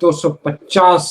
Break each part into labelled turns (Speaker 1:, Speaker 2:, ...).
Speaker 1: 250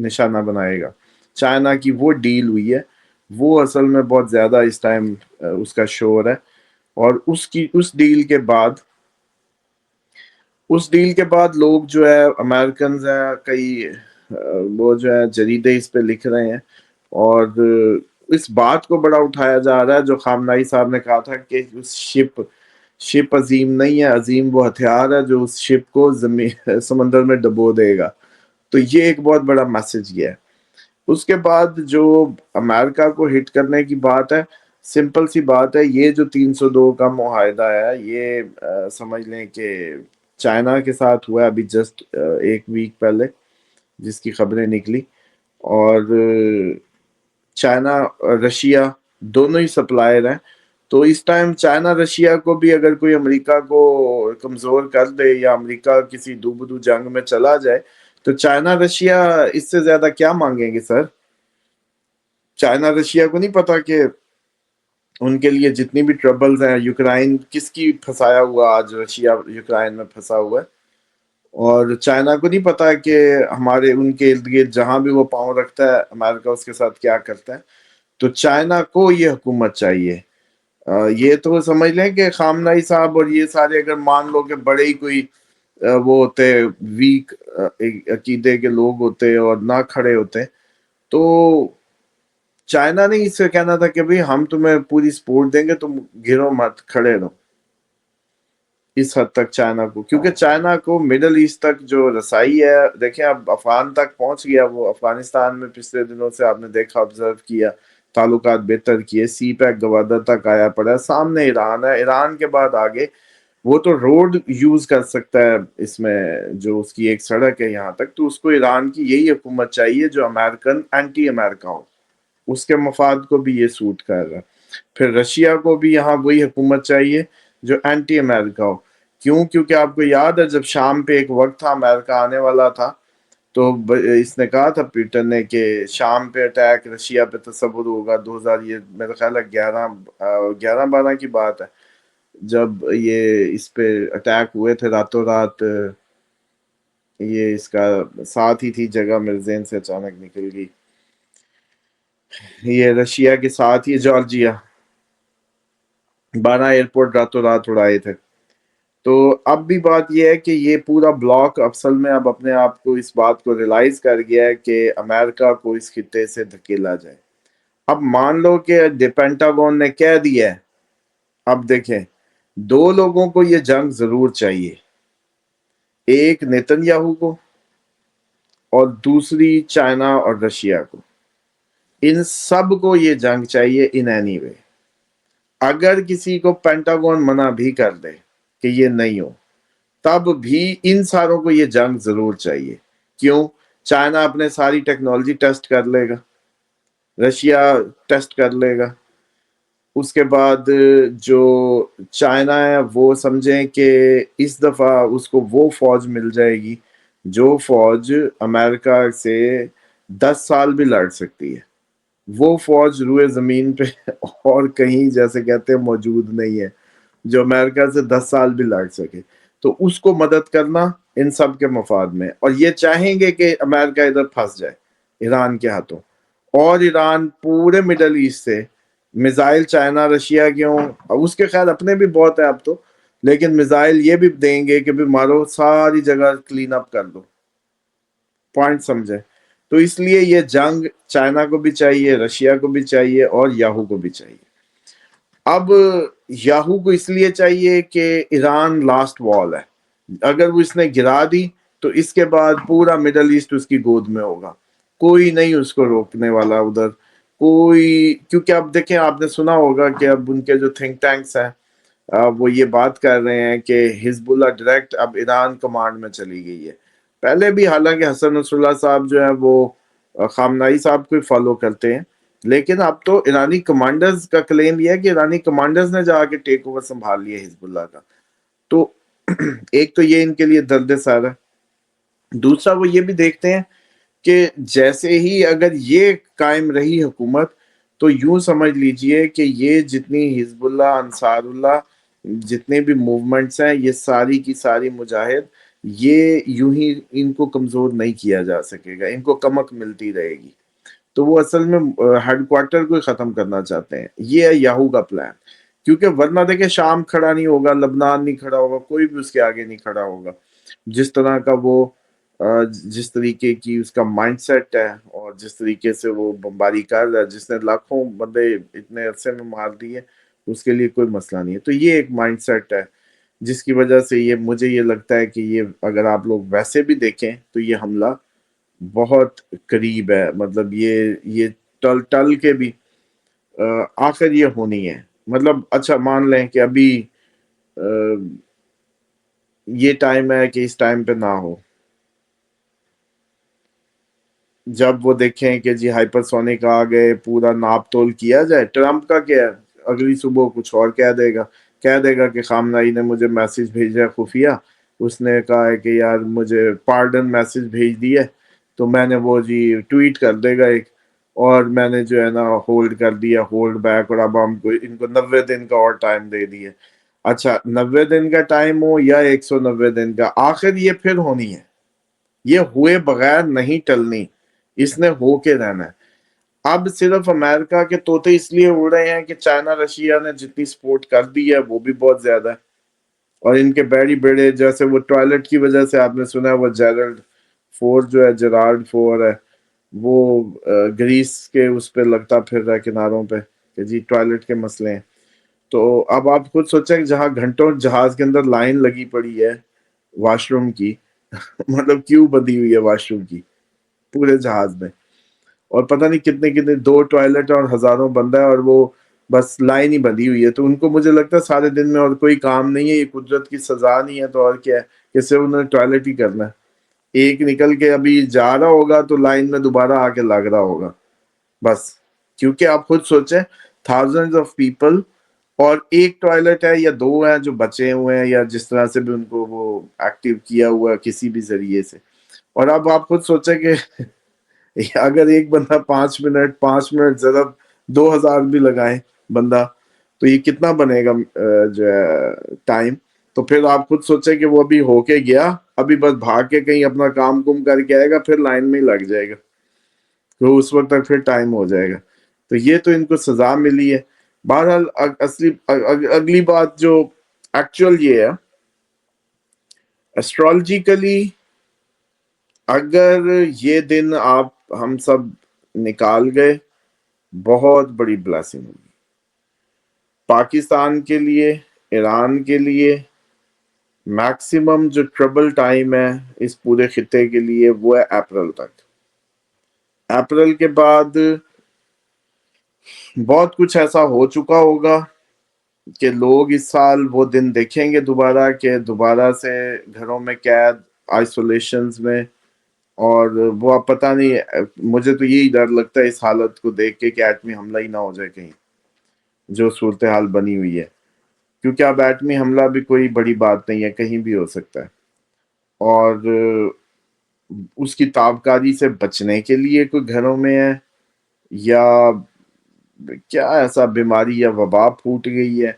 Speaker 2: نشانہ بنائے گا. چائنا کی وہ ڈیل ہوئی ہے، وہ اصل میں بہت زیادہ اس ٹائم اس کا شور ہے. اور اس ڈیل کے بعد لوگ جو ہے امریکنز ہیں، کئی وہ جو ہے جریدے اس پہ لکھ رہے ہیں، اور اس بات کو بڑا اٹھایا جا رہا ہے جو خامنائی صاحب نے کہا تھا کہ اس شپ عظیم نہیں ہے، عظیم وہ ہتھیار ہے جو اس شپ کو سمندر میں ڈبو دے گا. تو یہ ایک بہت بڑا میسج یہ ہے. اس کے بعد جو امریکہ کو ہٹ کرنے کی بات ہے، سمپل سی بات ہے، یہ جو 302 کا معاہدہ ہے، یہ سمجھ لیں کہ چائنا کے ساتھ ہوا ہے ابھی جسٹ ایک ویک پہلے، جس کی خبریں نکلی. اور چائنا اور رشیا دونوں ہی سپلائر ہیں. تو اس ٹائم چائنا رشیا کو بھی اگر کوئی امریکہ کو کمزور کر دے، یا امریکہ کسی دوبدو جنگ میں چلا جائے، تو چائنا رشیا اس سے زیادہ کیا مانگیں گے سر؟ چائنا رشیا کو نہیں پتا کہ ان کے لیے جتنی بھی ٹربلز ہیں، یوکرائن کس کی پھنسایا ہوا، آج رشیا یوکرائن میں پھنسا ہوا ہے. اور چائنا کو نہیں پتا کہ ہمارے ان کے ارد گرد جہاں بھی وہ پاؤں رکھتا ہے، امریکہ اس کے ساتھ کیا کرتا ہے. تو چائنا کو یہ حکومت چاہیے. یہ تو سمجھ لیں کہ خامنائی صاحب اور یہ سارے اگر مان لو کہ بڑے ہی کوئی وہ ہوتے ویک عقیدے کے لوگ ہوتے اور نہ کھڑے ہوتے، تو چائنا نے اس سے کہنا تھا کہ بھئی ہم تمہیں پوری سپورٹ دیں گے، تم گرو مت، کھڑے رہو. اس حد تک چائنا کو، کیونکہ چائنا کو مڈل ایسٹ تک جو رسائی ہے، دیکھیں اب افغان تک پہنچ گیا وہ. افغانستان میں پچھلے دنوں سے آپ نے دیکھا، آبزرو کیا، تعلقات بہتر کیے. سی پیک گوادر تک آیا پڑا ہے. سامنے ایران ہے، ایران کے بعد آگے وہ تو روڈ یوز کر سکتا ہے اس میں، جو اس کی ایک سڑک ہے یہاں تک. تو اس کو ایران کی یہی حکومت چاہیے جو امریکن اینٹی امریکہ ہو، اس کے مفاد کو بھی یہ سوٹ کر رہا ہے. پھر رشیا کو بھی یہاں وہی حکومت چاہیے جو اینٹی امریکہ ہو. کیوں؟ کیونکہ آپ کو یاد ہے جب شام پہ ایک وقت تھا امریکہ آنے والا تھا، تو اس نے کہا تھا پیٹر نے کہ شام پہ اٹیک رشیا پہ تصور ہوگا. 2000 یہ میرا خیال ہے 11-12 کی بات ہے، جب یہ اس پہ اٹیک ہوئے تھے راتوں رات. یہ اس کا ساتھ ہی تھی جگہ، میرے ذہن سے اچانک نکل گئی. یہ رشیا کے ساتھ ہی جارجیا، 12 ایئرپورٹ راتوں رات اڑائے تھے. تو اب بھی بات یہ ہے کہ یہ پورا بلاک اصل میں اب اپنے آپ کو اس بات کو ریلائز کر گیا ہے کہ امریکہ کو اس خطے سے دھکیلا جائے. اب مان لو کہ پینٹاگون نے کہہ دیا ہے، اب دیکھیں 2 لوگوں کو یہ جنگ ضرور چاہیے، ایک نیتن یاہو کو اور دوسری چائنا اور رشیا کو. ان سب کو یہ جنگ چاہیے ان اینی وے. اگر کسی کو پینٹاگون منع بھی کر دے کہ یہ نہیں ہو، تب بھی ان ساروں کو یہ جنگ ضرور چاہیے. کیوں؟ چائنا اپنے ساری ٹیکنالوجی ٹیسٹ کر لے گا، رشیا ٹیسٹ کر لے گا. اس کے بعد جو چائنا ہے وہ سمجھیں کہ اس دفعہ اس کو وہ فوج مل جائے گی جو فوج امریکہ سے 10 سال بھی لڑ سکتی ہے. وہ فوج روئے زمین پہ اور کہیں جیسے کہتے ہیں موجود نہیں ہے جو امریکہ سے 10 سال بھی لڑ سکے. تو اس کو مدد کرنا ان سب کے مفاد میں. اور یہ چاہیں گے کہ امریکہ ادھر پھنس جائے ایران کے ہاتھوں، اور ایران پورے مڈل ایسٹ سے میزائل چائنا رشیا کے ہوں، اس کے خیر اپنے بھی بہت ہے اب تو، لیکن میزائل یہ بھی دیں گے کہ بھی مارو، ساری جگہ کلین اپ کر دو. پوائنٹ سمجھے؟ تو اس لیے یہ جنگ چائنا کو بھی چاہیے، رشیا کو بھی چاہیے، اور یاہو کو بھی چاہیے. اب یاہو کو اس لیے چاہیے کہ ایران لاسٹ وال ہے. اگر وہ اس نے گرا دی تو اس کے بعد پورا مڈل ایسٹ اس کی گود میں ہوگا، کوئی نہیں اس کو روکنے والا ادھر کوئی. کیونکہ اب دیکھیں، آپ نے سنا ہوگا کہ اب ان کے جو تھنک ٹینکس ہیں وہ یہ بات کر رہے ہیں کہ حزب اللہ ڈائریکٹ اب ایران کمانڈ میں چلی گئی ہے. پہلے بھی حالانکہ حسن نصر اللہ صاحب جو ہے وہ خامنائی صاحب کو فالو کرتے ہیں، لیکن اب تو ایرانی کمانڈرز کا کلیم یہ ہے کہ ایرانی کمانڈرز نے جا کے ٹیک اوور سنبھال لیا حزب اللہ کا. تو ایک تو یہ ان کے لیے درد سر ہے. دوسرا وہ یہ بھی دیکھتے ہیں کہ جیسے ہی اگر یہ قائم رہی حکومت، تو یوں سمجھ لیجئے کہ یہ جتنی حزب اللہ، انصار اللہ، جتنے بھی موومنٹس ہیں، یہ ساری کی ساری مجاہد یہ یوں ہی ان کو کمزور نہیں کیا جا سکے گا، ان کو کمک ملتی رہے گی. تو وہ اصل میں ہیڈ کوارٹر کو ہی ختم کرنا چاہتے ہیں. یہ ہے یاہو کا پلان. کیونکہ ورنہ دیکھیں شام کھڑا نہیں ہوگا، لبنان نہیں کھڑا ہوگا، کوئی بھی اس کے آگے نہیں کھڑا ہوگا. جس طرح کا وہ جس طریقے کی اس کا مائنڈ سیٹ ہے اور جس طریقے سے وہ بمباری کر رہا ہے، جس نے لاکھوں بندے اتنے عرصے میں مار دیے، اس کے لیے کوئی مسئلہ نہیں ہے. تو یہ ایک مائنڈ سیٹ ہے جس کی وجہ سے یہ مجھے یہ لگتا ہے کہ یہ اگر آپ لوگ ویسے بھی دیکھیں تو یہ حملہ بہت قریب ہے. مطلب یہ ٹل کے بھی آخر یہ ہونی ہے. مطلب اچھا مان لیں کہ ابھی یہ ٹائم ہے کہ اس ٹائم پہ نہ ہو. جب وہ دیکھیں کہ جی ہائپر سونک آ گئے، پورا ناپ تول کیا جائے. ٹرمپ کا کیا ہے، اگلی صبح کچھ اور کہہ دے گا کہ خامنہئی نے مجھے میسج بھیجا ہے خفیہ، اس نے کہا ہے کہ یار مجھے پارڈن میسج بھیج دی ہے، تو میں نے وہ جی ٹویٹ کر دے گا ایک، اور میں نے جو ہے نا ہولڈ کر دیا، ہولڈ بیک، اور اب ہم کو ان کو 90 دن کا اور ٹائم دے دیے. اچھا 90 دن کا ٹائم ہو یا 190 دن کا، آخر یہ پھر ہونی ہے. یہ ہوئے بغیر نہیں ٹلنی، اس نے ہو کے رہنا ہے. اب صرف امریکہ کے طوطے اس لیے اڑ رہے ہیں کہ چائنا رشیا نے جتنی سپورٹ کر دی ہے وہ بھی بہت زیادہ ہے. اور ان کے بیڑی بیڑے جیسے وہ ٹوائلٹ کی وجہ سے آپ نے سنا ہے وہ جیرارڈ فور ہے، وہ گریس کے اس پہ لگتا پھر رہا ہے کناروں پہ کہ جی ٹوائلٹ کے مسئلے ہیں. تو اب آپ خود سوچیں کہ جہاں گھنٹوں جہاز کے اندر لائن لگی پڑی ہے واش روم کی، مطلب کیوں بندی ہوئی ہے واش روم کی پورے جہاز میں، اور پتہ نہیں کتنے 2 ٹوائلٹ اور ہزاروں بندہ ہے، اور وہ بس لائن ہی بندی ہوئی ہے. تو ان کو مجھے لگتا ہے سارے دن میں اور کوئی کام نہیں ہے، یہ قدرت کی سزا نہیں ہے تو اور کیا ہے کہ صرف انہوں نے ٹوائلٹ ہی کرنا ہے. ایک نکل کے ابھی جا رہا ہوگا تو لائن میں دوبارہ آ کے لگ رہا ہوگا بس. کیونکہ آپ خود سوچیں تھاؤزنڈز آف پیپل، اور ایک ٹوائلٹ ہے یا 2 ہیں جو بچے ہوئے ہیں یا جس طرح سے بھی ان کو وہ ایکٹیو کیا ہوا ہے کسی بھی ذریعے سے. اور اب آپ خود سوچیں کہ اگر ایک بندہ 5 منٹ ضرب 2000 بھی لگائے بندہ، تو یہ کتنا بنے گا جو ہے ٹائم. تو پھر آپ خود سوچیں کہ وہ ابھی ہو کے گیا، ابھی بس بھاگ کے کہیں اپنا کام کم کر کے آئے گا، پھر لائن میں ہی لگ جائے گا، تو اس وقت تک پھر ٹائم ہو جائے گا. تو یہ تو ان کو سزا ملی ہے. بہرحال اگلی بات جو ایکچوئل یہ ہے، ایسٹرالوجیکلی اگر یہ دن ہم سب نکال گئے، بہت بڑی بلیسنگ ہوگی پاکستان کے لیے، ایران کے لیے. میکسیمم جو ٹربل ٹائم ہے اس پورے خطے کے لیے وہ ہے اپریل تک. اپریل کے بعد بہت کچھ ایسا ہو چکا ہوگا کہ لوگ اس سال وہ دن دیکھیں گے دوبارہ، کہ دوبارہ سے گھروں میں قید، آئسولیشنز میں. اور وہ اب پتہ نہیں، مجھے تو یہی ڈر لگتا ہے اس حالت کو دیکھ کے کہ ایٹمی حملہ ہی نہ ہو جائے کہیں، جو صورتحال بنی ہوئی ہے. کیونکہ اب ایٹمی حملہ بھی کوئی بڑی بات نہیں ہے، کہیں بھی ہو سکتا ہے. اور اس کی تابکاری سے بچنے کے لیے کوئی گھروں میں ہے، یا کیا ایسا بیماری یا وبا پھوٹ گئی ہے.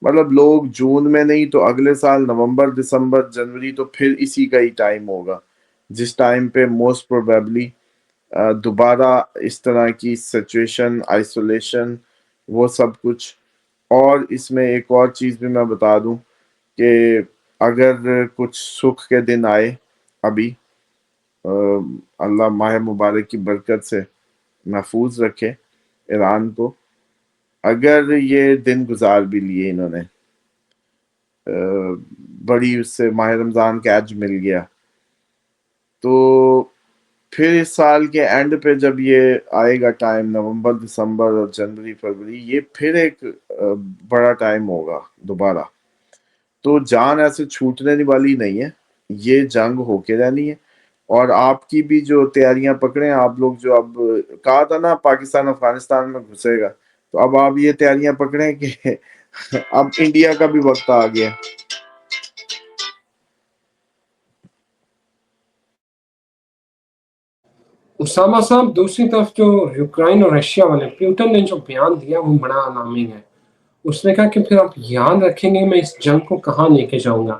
Speaker 2: مطلب لوگ جون میں نہیں تو اگلے سال نومبر، دسمبر، جنوری، تو پھر اسی کا ہی ٹائم ہوگا جس ٹائم پہ موسٹ پروبیبلی دوبارہ اس طرح کی سچویشن، آئسولیشن، وہ سب کچھ. اور اس میں ایک اور چیز بھی میں بتا دوں کہ اگر کچھ سکھ کے دن آئے ابھی، اللہ ماہ مبارک کی برکت سے محفوظ رکھے ایران کو، اگر یہ دن گزار بھی لیے انہوں نے، بڑی اس سے ماہ رمضان کا ایج مل گیا، تو پھر اس سال کے اینڈ پہ جب یہ آئے گا ٹائم، نومبر، دسمبر اور جنوری، فروری، یہ پھر ایک بڑا ٹائم ہوگا دوبارہ. تو جان ایسے چھوٹنے والی نہیں ہے، یہ جنگ ہو کے رہنی ہے. اور آپ کی بھی جو تیاریاں پکڑیں آپ لوگ، جو اب کہا تھا نا پاکستان افغانستان میں گھسے گا، تو اب آپ یہ تیاریاں پکڑیں کہ اب انڈیا کا بھی وقت آ گیا.
Speaker 1: اسامہ صاحب، دوسری طرف جو یوکرائن اور رشیا والے، پیوٹن نے جو بیان دیا وہ بڑا الارمنگ ہے. اس نے کہا کہ پھر آپ یاد رکھیں گے میں اس جنگ کو کہاں لے کے جاؤں گا.